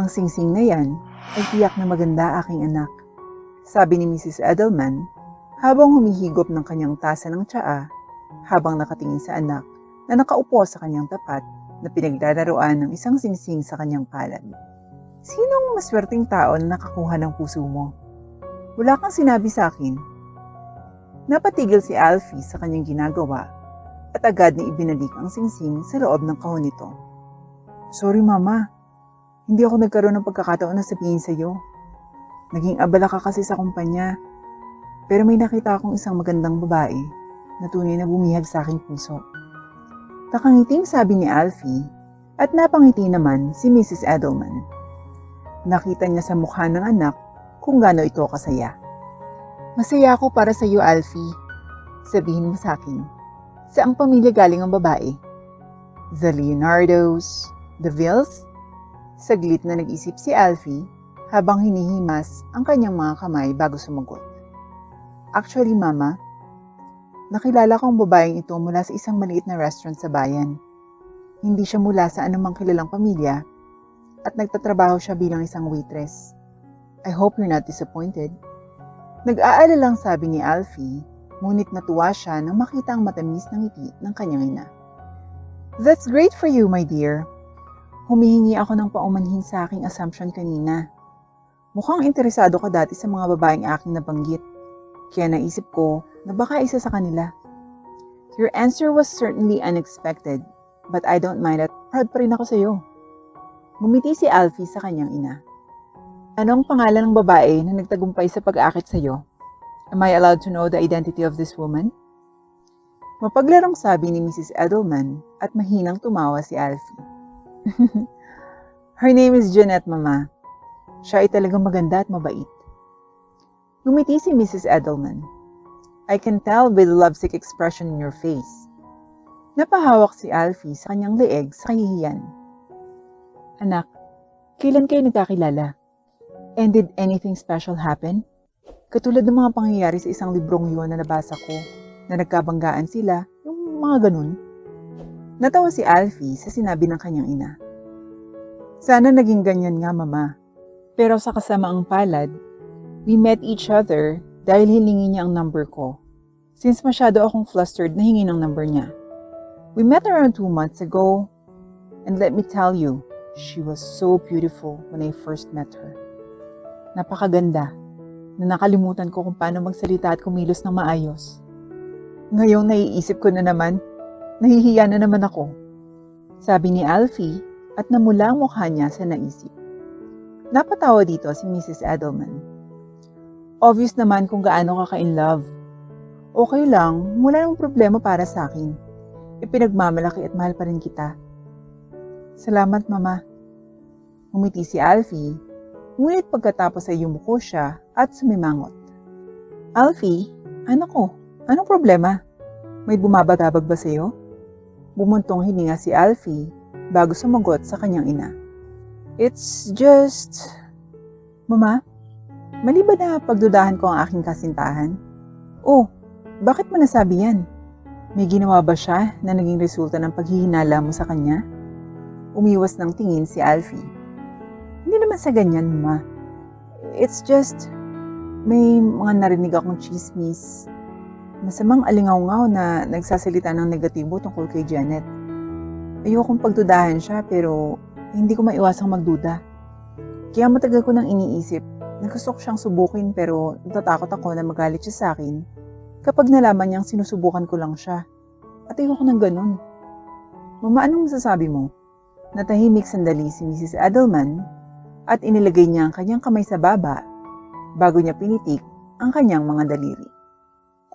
Ang singsing na yan ay tiyak na maganda, aking anak, sabi ni Mrs. Edelman habang humihigop ng kanyang tasa ng tsaa habang nakatingin sa anak na nakaupo sa kanyang tapat na pinaglalaroan ng isang singsing sa kanyang palad. Sinong maswerteng tao na nakakuha ng puso mo? Wala kang sinabi sa akin. Napatigil si Alfie sa kanyang ginagawa at agad na ibinalik ang singsing sa loob ng kahon nito. Sorry mama, hindi ako nagkaroon ng pagkakataon na sabihin sa iyo. Naging abala ka kasi sa kumpanya. Pero may nakita akong isang magandang babae na tunay na bumihag sa aking puso. Nakangiting sabi ni Alfie at napangiti naman si Mrs. Edelman. Nakita niya sa mukha ng anak kung gaano ito kasaya. Masaya ako para sa iyo, Alfie. Sabihin mo sa akin, saang pamilya galing ang babae? The Leonardos, the Villes? Saglit na nag-isip si Alfie habang hinihimas ang kanyang mga kamay bago sumagot. Actually, Mama, nakilala ko ang babaeng ito mula sa isang maliit na restaurant sa bayan. Hindi siya mula sa anumang kilalang pamilya at nagtatrabaho siya bilang isang waitress. I hope you're not disappointed. Nag-aalalang sabi ni Alfie, ngunit natuwa siya nang makita ang matamis na ngiti ng kanyang ina. That's great for you, my dear. Humihingi ako ng paumanhin sa aking assumption kanina. Mukhang interesado ka dati sa mga babaeng aking nabanggit. Kaya naisip ko na baka isa sa kanila. Your answer was certainly unexpected, but I don't mind at proud pa rin ako sa iyo. Ngumiti si Alfie sa kanyang ina. Ano ang pangalan ng babae na nagtagumpay sa pag-aakit sa iyo? Am I allowed to know the identity of this woman? Mapaglarong sabi ni Mrs. Edelman at mahinang tumawa si Alfie. Her name is Jeanette, Mama. Siya ay talagang maganda at mabait. Ngumiti si Mrs. Edelman. I can tell by the lovesick expression in your face. Napahawak si Alfie sa kanyang leeg sa kahihiyan. Anak, kailan kayo nagkakilala? And did anything special happen? Katulad ng mga pangyayari sa isang librong yun na nabasa ko, na nagkabanggaan sila, yung mga ganun. Natawa si Alfie sa sinabi ng kanyang ina. Sana naging ganyan nga, Mama. Pero sa kasamaang palad, we met each other dahil hilingi niya ang number ko. Since masyado akong flustered na hingi ng number niya. We met around 2 months ago, and let me tell you, she was so beautiful when I first met her. Napakaganda, na nakalimutan ko kung paano magsalita at kumilos ng maayos. Ngayong naiisip ko na naman, nahihiya na naman ako. Sabi ni Alfie at namula ang mukha niya sa naisip. Napatawa dito si Mrs. Edelman. Obvious naman kung gaano ka ka-in love. Okay lang, wala namang problema para sa akin. Ipinagmamalaki at mahal pa rin kita. Salamat, Mama. Umiti si Alfie, ngunit pagkatapos ay yumuko siya at sumimangot. Alfie, anak ko, anong problema? May bumabagabag ba sa'yo? Bumuntong hininga si Alfie bago sumagot sa kanyang ina. It's just... Mama, mali ba na pagdudahan ko ang aking kasintahan? Oh, bakit mo nasabi yan? May ginawa ba siya na naging resulta ng paghihinala mo sa kanya? Umiwas ng tingin si Alfie. Hindi naman sa ganyan, Mama. It's just... May mga narinig akong chismis. Masamang alingaw-ngaw na nagsasalita ng negatibo tungkol kay Janet. Ayokong pagdudahan siya pero hindi ko maiwasang magduda. Kaya matagal ko nang iniisip na gusto ko siyang subukin pero natatakot ako na magalit siya sa akin kapag nalaman niyang sinusubukan ko lang siya. At ayoko ng ganun. Mama, anong masasabi mo? Natahimik sandali si Mrs. Edelman at inilagay niya ang kanyang kamay sa baba bago niya pinitik ang kanyang mga daliri.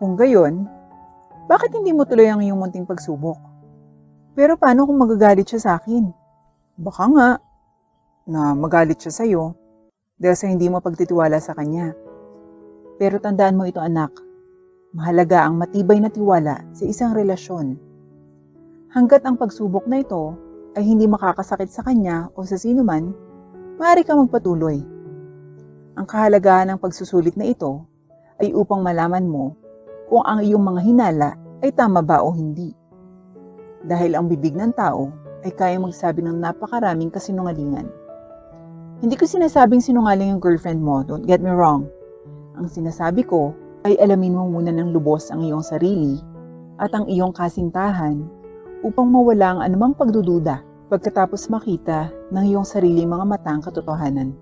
Kung gayon, bakit hindi mo tuloy ang iyong munting pagsubok? Pero paano kung magagalit siya sa akin? Baka nga na magalit siya sa'yo dahil sa hindi mo pagtitiwala sa kanya. Pero tandaan mo ito, anak. Mahalaga ang matibay na tiwala sa isang relasyon. Hanggat ang pagsubok na ito ay hindi makakasakit sa kanya o sa sino man, maaari kang magpatuloy. Ang kahalagahan ng pagsusulit na ito ay upang malaman mo kung ang iyong mga hinala ay tama ba o hindi. Dahil ang bibig ng tao ay kayang magsabi ng napakaraming kasinungalingan. Hindi ko sinasabing sinungaling yung girlfriend mo, don't get me wrong. Ang sinasabi ko ay alamin mo muna ng lubos ang iyong sarili at ang iyong kasintahan upang mawala ang anumang pagdududa pagkatapos makita ng iyong sariling mga mata ang katotohanan.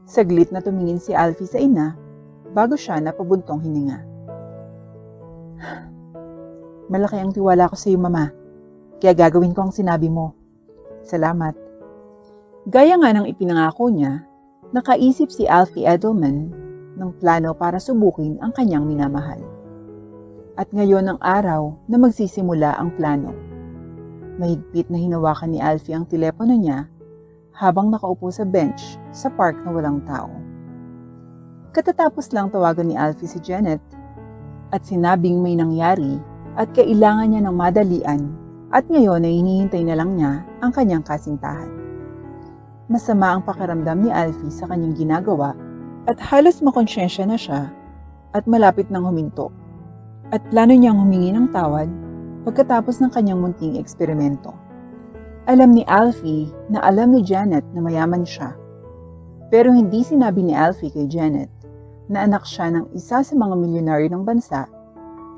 Saglit na tumingin si Alfie sa ina bago siya napabuntong hininga. Malaki ang tiwala ko sa iyo, Mama. Kaya gagawin ko ang sinabi mo. Salamat. Gaya nga ng ipinangako niya, nakaisip si Alfie Edelman ng plano para subukin ang kanyang minamahal. At ngayon ang araw na magsisimula ang plano. Mahigpit na hinawakan ni Alfie ang telepono niya habang nakaupo sa bench sa park na walang tao. Katatapos lang tawagan ni Alfie si Janet at sinabing may nangyari at kailangan niya ng madalian at ngayon ay hinihintay na lang niya ang kanyang kasintahan. Masama ang pakiramdam ni Alfie sa kanyang ginagawa at halos makonsyensya na siya at malapit nang huminto. At plano niyang humingi ng tawad pagkatapos ng kanyang munting eksperimento. Alam ni Alfie na alam ni Janet na mayaman siya. Pero hindi sinabi ni Alfie kay Janet na anak siya ng isa sa mga milyonaryo ng bansa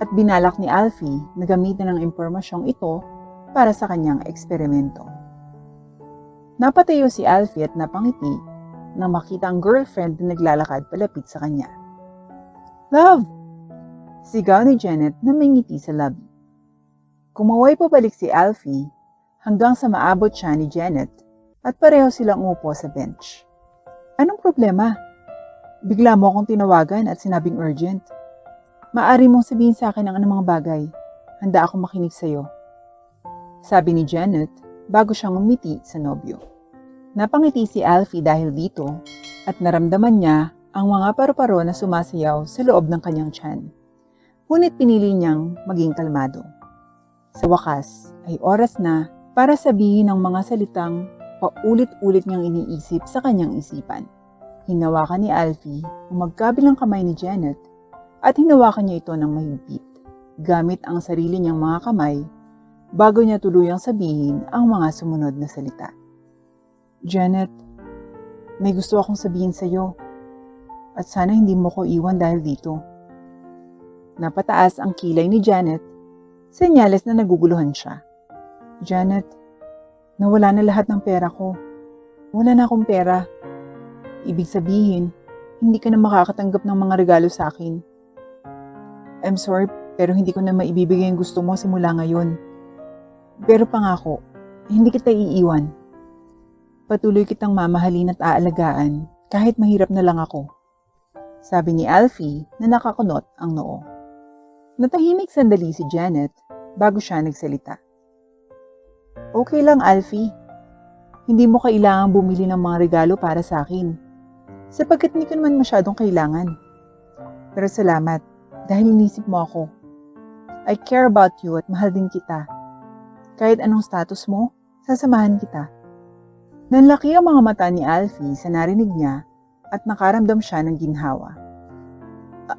at binalak ni Alfie na gamitin ang impormasyong ito para sa kanyang eksperimento. Napatayo si Alfie at napangiti nang makita ang girlfriend na naglalakad palapit sa kanya. "Love!" Sigaw ni Janet na may ngiti sa labi. Kumaway pabalik si Alfie hanggang sa maabot siya ni Janet at pareho silang umupo sa bench. "Anong problema? Bigla mo akong tinawagan at sinabing urgent. Maaari mong sabihin sa akin ang anumang bagay. Handa akong makinig sa iyo." Sabi ni Janet bago siyang umiti sa nobyo. Napangiti si Alfie dahil dito at naramdaman niya ang mga paru-paro na sumasayaw sa loob ng kanyang tiyan. Ngunit pinili niyang maging kalmado. Sa wakas ay oras na para sabihin ang mga salitang paulit-ulit niyang iniisip sa kanyang isipan. Hinawakan ni Alfie ang magkabilang kamay ni Janet at hinawakan niya ito ng mahigpit gamit ang sarili niyang mga kamay bago niya tuluyang sabihin ang mga sumunod na salita. "Janet, may gusto akong sabihin sa iyo at sana hindi mo ko iwan dahil dito." Napataas ang kilay ni Janet, senyales na naguguluhan siya. "Janet, nawala na lahat ng pera ko. Wala na akong pera. Ibig sabihin, hindi ka na makakatanggap ng mga regalo sa akin. I'm sorry, pero hindi ko na maibibigay ang gusto mo simula ngayon. Pero pangako, hindi kita iiwan. Patuloy kitang mamahalin at aalagaan kahit mahirap na lang ako." Sabi ni Alfie na nakakunot ang noo. Natahimik sandali si Janet bago siya nagsalita. "Okay lang, Alfie. Hindi mo kailangang bumili ng mga regalo para sa akin sapagkat hindi ko naman masyadong kailangan. Pero salamat dahil inisip mo ako. I care about you at mahal din kita. Kahit anong status mo, sasamahan kita." Nanlaki ang mga mata ni Alfie sa narinig niya at nakaramdam siya ng ginhawa.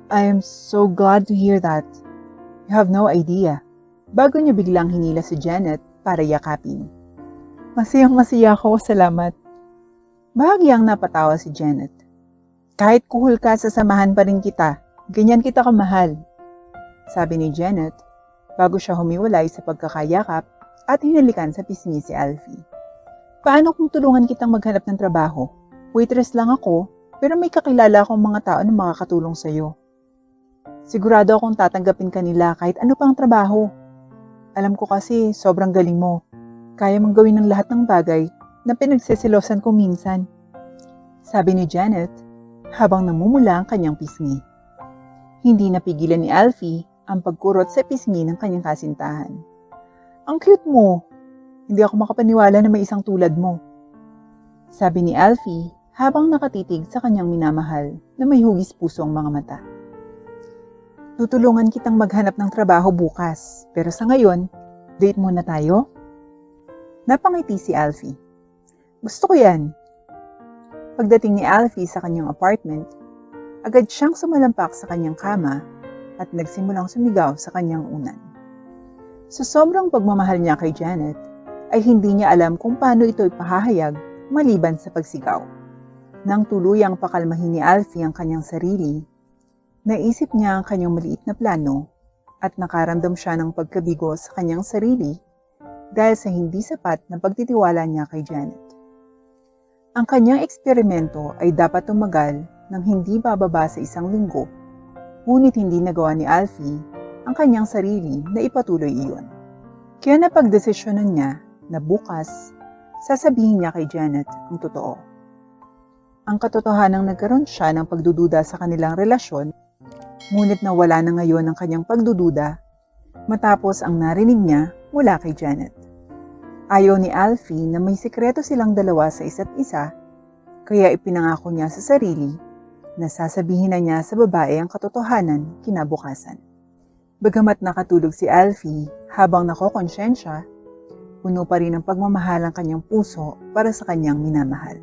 I am so glad to hear that. You have no idea." Bago niya biglang hinila si Janet para yakapin. Masayang-masaya ako, salamat." Bahagyang napatawa si Janet. "Kahit kuhol ka, sasamahan pa rin kita. Ganyan kita kamahal." Sabi ni Janet bago siya humiwalay sa pagkakayakap at hinalikan sa pisngi si Alfie. "Paano kung tulungan kitang maghanap ng trabaho? Waitress lang ako, pero may kakilala akong mga tao na makakatulong sa'yo. Sigurado akong tatanggapin ka nila kahit ano pang trabaho. Alam ko kasi sobrang galing mo. Kaya mong gawin ng lahat ng bagay na pinagsisilosan ko minsan." Sabi ni Janet habang namumula ang kanyang pisngi. Hindi napigilan ni Alfie ang pagkurot sa pisngi ng kanyang kasintahan. "Ang cute mo. Hindi ako makapaniwala na may isang tulad mo." Sabi ni Alfie habang nakatitig sa kanyang minamahal na may hugis puso ang mga mata. "Tutulungan kitang maghanap ng trabaho bukas, pero sa ngayon, date muna tayo?" Napangiti si Alfie. "Gusto ko yan." Pagdating ni Alfie sa kanyang apartment, agad siyang sumalampak sa kanyang kama at nagsimulang sumigaw sa kanyang unan. Sa sobrang pagmamahal niya kay Janet, ay hindi niya alam kung paano ito ipahahayag maliban sa pagsigaw. Nang tuluyang pakalmahin ni Alfie ang kanyang sarili, naisip niya ang kanyang maliit na plano at nakaramdam siya ng pagkabigo sa kanyang sarili dahil sa hindi sapat na pagtitiwala niya kay Janet. Ang kanyang eksperimento ay dapat tumagal ng hindi bababa sa 1 linggo, ngunit hindi nagawa ni Alfie ang kanyang sarili na ipatuloy iyon. Kaya napagdesisyonan niya na bukas, sasabihin niya kay Janet ang totoo. Ang katotohanang nagkaroon siya ng pagdududa sa kanilang relasyon, ngunit nawala na ngayon ang kanyang pagdududa matapos ang narinig niya mula kay Janet. Ayaw ni Alfie na may sikreto silang dalawa sa isa't isa, kaya ipinangako niya sa sarili na sasabihin na niya sa babae ang katotohanan kinabukasan. Bagamat nakatulog si Alfie habang nakokonsensya, puno pa rin ng pagmamahal ang kanyang puso para sa kanyang minamahal.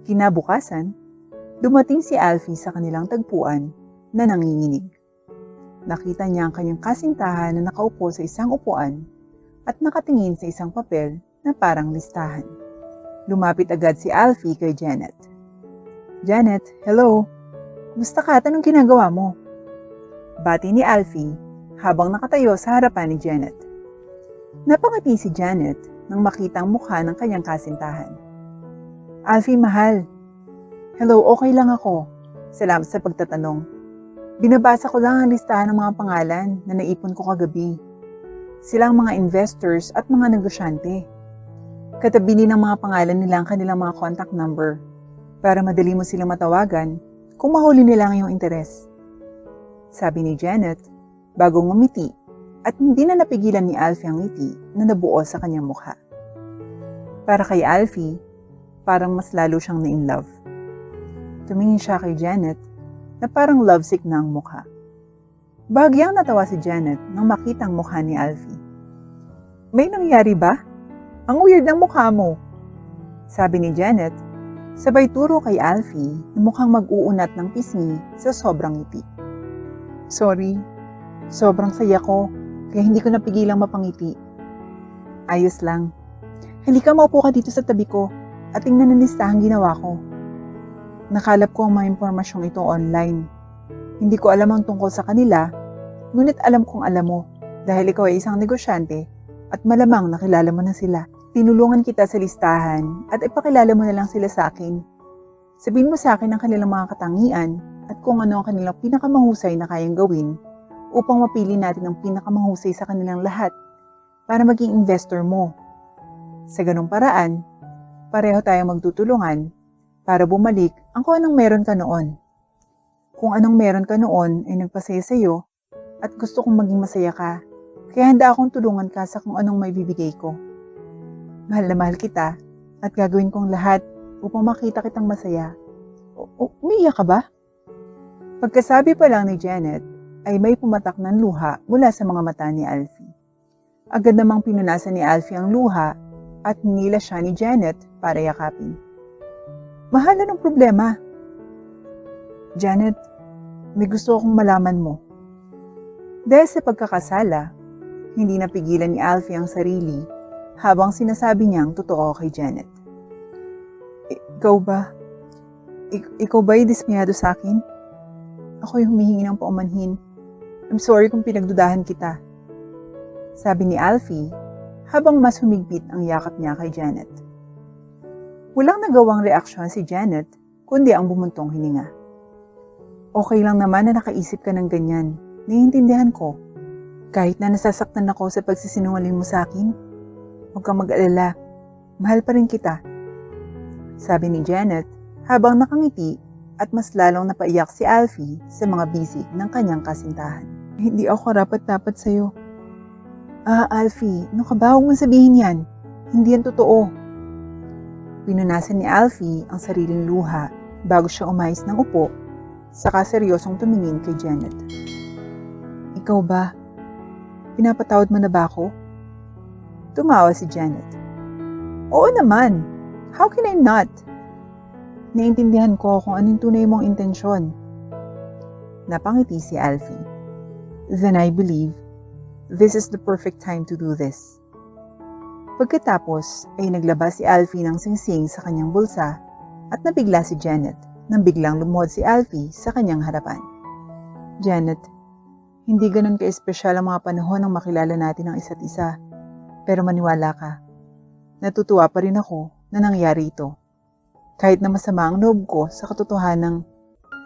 Kinabukasan, dumating si Alfie sa kanilang tagpuan na nanginginig. Nakita niya ang kanyang kasintahan na nakaupo sa isang upuan at nakatingin sa isang papel na parang listahan. Lumapit agad si Alfie kay Janet. "Janet, hello. Kumusta ka at anong ginagawa mo?" Bati ni Alfie habang nakatayo sa harapan ni Janet. Napangiti si Janet nang makita ang mukha ng kanyang kasintahan. "Alfie, mahal. Hello, okay lang ako. Salamat sa pagtatanong. Binabasa ko lang ang listahan ng mga pangalan na naipon ko kagabi. Silang mga investors at mga negosyante. Katabi din ng mga pangalan nila ang kanilang mga contact number para madali mo silang matawagan kung mahuli nila ang iyong interes." Sabi ni Janet bago ngumiti at hindi na napigilan ni Alfie ang ngiti na nabuo sa kanyang mukha. Para kay Alfie, parang mas lalo siyang na-in-love. Tumingin siya kay Janet na parang lovesick na ang mukha. Bahagyang natawa si Janet nang makita ang mukha ni Alfie. "May nangyari ba? Ang weird ng mukha mo," sabi ni Janet, sabay turo kay Alfie na mukhang mag-uunat ng pisngi sa sobrang ngiti. "Sorry, sobrang saya ko, kaya hindi ko napigilang mapangiti." "Ayos lang. Halika, maupo ka dito sa tabi ko at tingnan ang listahang ginawa ko. Nakalap ko ang mga impormasyong ito online. Hindi ko alam ang tungkol sa kanila, ngunit alam kong alam mo dahil ikaw ay isang negosyante at malamang nakilala mo na sila. Tinulungan kita sa listahan at ipakilala mo na lang sila sa akin. Sabihin mo sa akin ang kanilang mga katangian at kung ano ang kanilang pinakamahusay na kayang gawin upang mapili natin ang pinakamahusay sa kanilang lahat para maging investor mo. Sa ganung paraan, pareho tayong magtutulungan para bumalik ang kung anong meron ka noon. Kung anong meron ka noon ay nagpasaya sa iyo at gusto kong maging masaya ka, kaya handa akong tulungan ka sa kung anong may bibigay ko. Mahal na mahal kita at gagawin kong lahat upang makita kitang masaya." Umiiyak ka ba? Pagkasabi pa lang ni Janet ay may pumatak ng luha mula sa mga mata ni Alfie. Agad namang pinunasan ni Alfie ang luha at hinila siya ni Janet para yakapin. "Mahal, anong problema?" "Janet, may gusto akong malaman mo." Dahil sa pagkakasala, hindi napigilan ni Alfie ang sarili habang sinasabi niyang totoo kay Janet. Ikaw ba? Ikaw ba'y dismayado sa akin? Ako'y humihingi ng paumanhin. I'm sorry kung pinagdudahan kita." Sabi ni Alfie habang mas humigpit ang yakap niya kay Janet. Walang nagawang reaksyon si Janet kundi ang bumuntong hininga. "Okay lang naman na nakaisip ka ng ganyan. Naiintindihan ko. Kahit na nasasaktan ako sa pagsisinungaling mo sa akin, huwag kang mag-alala. Mahal pa rin kita." Sabi ni Janet habang nakangiti at mas lalong napaiyak si Alfie sa mga bisig ng kanyang kasintahan. "Hindi ako karapat-dapat sa'yo." Alfie, ano ka ba? Huwag mong sabihin yan. Hindi yan totoo." Pinunasan ni Alfie ang sariling luha bago siya umayos ng upo, saka seryosong tumingin kay Janet. "Ikaw ba? Pinapatawad mo na ba ako?" Tumawa si Janet. "Oo naman. How can I not? Naiintindihan ko kung anong tunay mong intensyon." Napangiti si Alfie. "Then I believe this is the perfect time to do this." Pagkatapos ay naglabas si Alfie ng singsing sa kanyang bulsa At nabigla si Janet nang biglang lumuhod si Alfie sa kanyang harapan. Janet, hindi ganun ka-espesyal ang mga panahon nang makilala natin ang isa't isa. Pero maniwala ka, natutuwa pa rin ako na nangyari ito. Kahit na masama ang loob ko sa katotohanang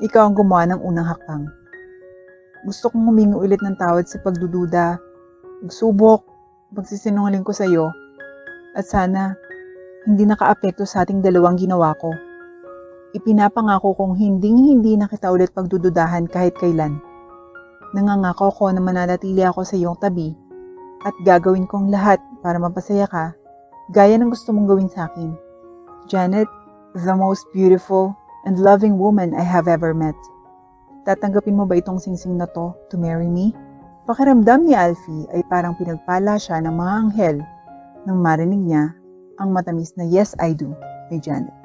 ikaw ang gumawa ng unang hakbang. Gusto kong humingi ulit ng tawad sa pagdududa, pagsubok, pagsisinungaling ko sa iyo, at sana hindi nakaapekto sa ating dalawang ginawa ko. Ipinapangako kong hindi na kita ulit pagdududahan kahit kailan. Nangangako ko na mananatili ako sa iyong tabi at gagawin kong lahat para mapasaya ka gaya ng gusto mong gawin sa akin. Janet, the most beautiful and loving woman I have ever met. Tatanggapin mo ba itong singsing na to marry me? Pakiramdam ni Alfie ay parang pinagpala siya ng mga anghel nang marinig niya ang matamis na yes I do ni Janet.